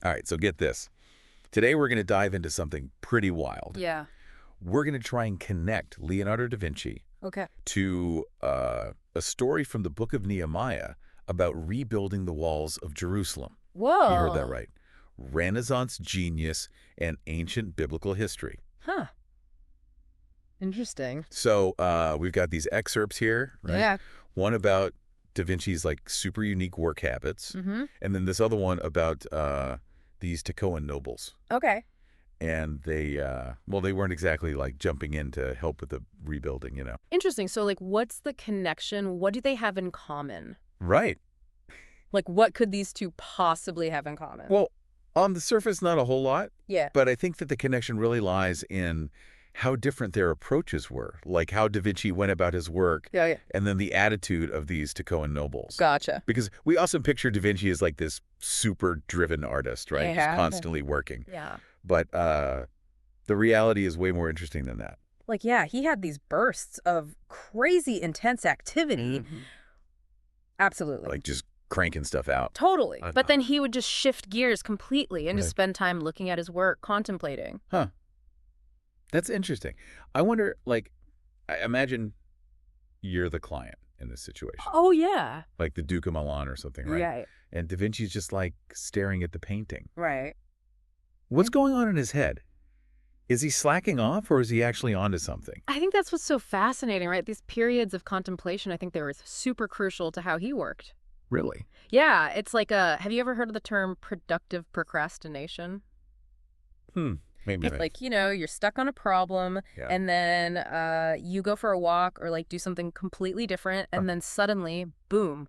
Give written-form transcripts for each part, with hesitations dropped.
All right, so get this. Today we're going to dive into something pretty wild. Yeah. We're going to try and connect Leonardo da Vinci Okay. to a story from the book of Nehemiah about rebuilding the walls of Jerusalem. Whoa. You heard that right. Renaissance genius and ancient biblical history. Huh. Interesting. So we've got these excerpts here, right? Yeah. One about Da Vinci's like super unique work habits, and then this other one about these Tekoan nobles. Okay. And they weren't exactly like jumping in to help with the rebuilding, you know. Interesting. So, like, what's the connection? What do they have in common? Right. Like, what could these two possibly have in common? Well, on the surface, not a whole lot. Yeah. But I think that the connection really lies in how different their approaches were, like how Da Vinci went about his work, Yeah. and then the attitude of these Tekoan nobles. Gotcha. Because we often picture Da Vinci as like this super driven artist, right? Yeah. Just constantly working. Yeah. But the reality is way more interesting than that. Like, yeah, he had these bursts of crazy intense activity. Absolutely. Like just cranking stuff out. Totally. But then he would just shift gears completely and just Right. spend time looking at his work, contemplating. Huh. That's interesting. I wonder, like, I imagine you're the client in this situation. Oh, yeah. Like the Duke of Milan or something, right? Right. And Da Vinci's just like staring at the painting. Right. What's going on in his head? Is he slacking off or is he actually onto something? I think that's what's so fascinating, right? These periods of contemplation, I think they were super crucial to how he worked. Really? Yeah, it's like have you ever heard of the term productive procrastination? Maybe It's not. like, you're stuck on a problem Yeah. and then you go for a walk or like do something completely different and then suddenly, boom,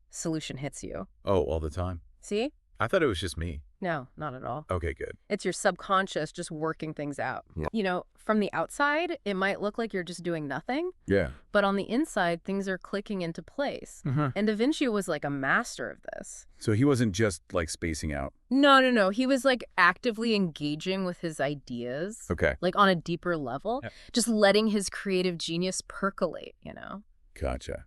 solution hits you. Oh, all the time? See? I thought it was just me. No, not at all. Okay, good. It's your subconscious just working things out. Yeah. From the outside, it might look like you're just doing nothing, Yeah. but on the inside, things are clicking into place. And Da Vinci was like a master of this. So he wasn't just like spacing out. No. He was like actively engaging with his ideas, Okay. like on a deeper level, just letting his creative genius percolate. Gotcha.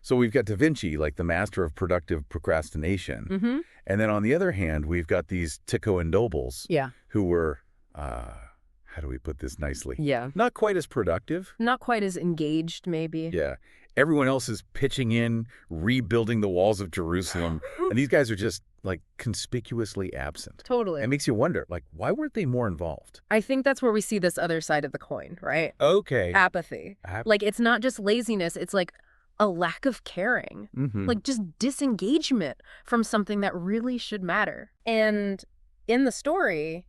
So we've got Da Vinci, like the master of productive procrastination. And then on the other hand, we've got these Tekoan nobles Yeah. who were, how do we put this nicely? Yeah. Not quite as productive. Not quite as engaged, maybe. Yeah. Everyone else is pitching in, rebuilding the walls of Jerusalem. And these guys are just like conspicuously absent. Totally. It makes you wonder, like, why weren't they more involved? I think that's where we see this other side of the coin, right? Okay. Apathy. Like, it's not just laziness. It's like a lack of caring. Like just disengagement from something that really should matter. And in the story,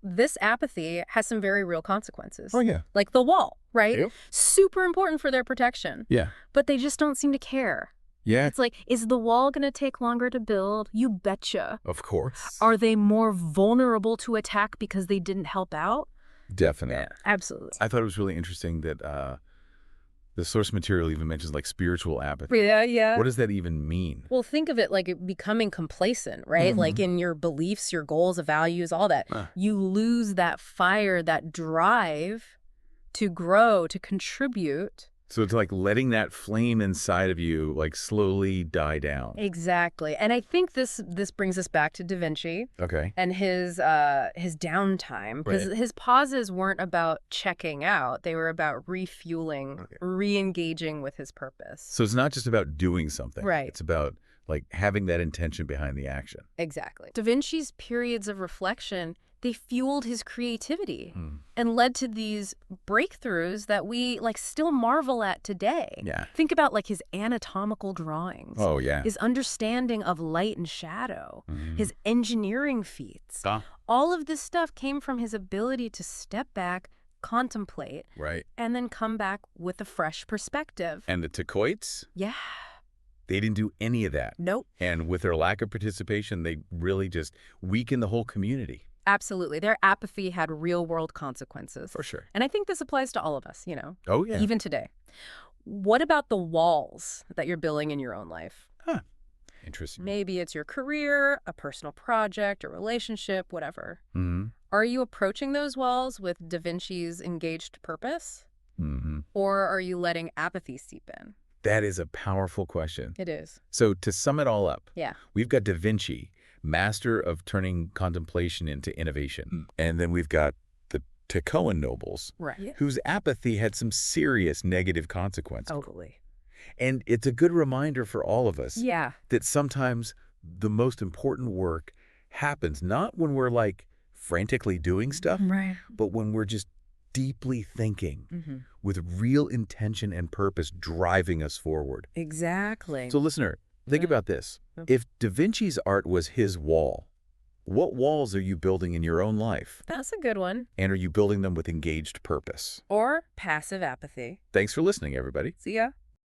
this apathy has some very real consequences. Oh, yeah. Like the wall, right? Yep. Super important for their protection. Yeah. But they just don't seem to care. Yeah. It's like, is the wall going to take longer to build? You betcha. Of course. Are they more vulnerable to attack because they didn't help out? Definitely. Absolutely. I thought it was really interesting that the source material even mentions like spiritual apathy. Yeah. What does that even mean? Well, think of it like becoming complacent, right? Like in your beliefs, your goals, values, all that. You lose that fire, that drive to grow, to contribute. So it's like letting that flame inside of you like slowly die down. Exactly. And I think this brings us back to Da Vinci. Okay. And his downtime, because his pauses weren't about checking out. They were about refueling, re-engaging with his purpose. So it's not just about doing something. Right. It's about like having that intention behind the action. Exactly. Da Vinci's periods of reflection, they fueled his creativity and led to these breakthroughs that we like still marvel at today. Yeah. Think about like his anatomical drawings. Oh, yeah. His understanding of light and shadow, his engineering feats. All of this stuff came from his ability to step back, contemplate, Right. and then come back with a fresh perspective. And the Tekoites, Yeah. they didn't do any of that. Nope. And with their lack of participation, they really just weakened the whole community. Absolutely. Their apathy had real-world consequences. For sure. And I think this applies to all of us, Oh, yeah. even today. What about the walls that you're building in your own life? Interesting. Maybe it's your career, a personal project, a relationship, whatever. Are you approaching those walls with Da Vinci's engaged purpose? Or are you letting apathy seep in? That is a powerful question. It is. So to sum it all up, Yeah. we've got Da Vinci, master of turning contemplation into innovation. And then we've got the Tekoan nobles, Right. whose apathy had some serious negative consequences. Totally. And it's a good reminder for all of us Yeah. that sometimes the most important work happens not when we're like frantically doing stuff, Right. but when we're just deeply thinking with real intention and purpose driving us forward. Exactly. So listener, think about this. If Da Vinci's art was his wall, what walls are you building in your own life? That's a good one. And are you building them with engaged purpose? Or passive apathy. Thanks for listening, everybody. See ya.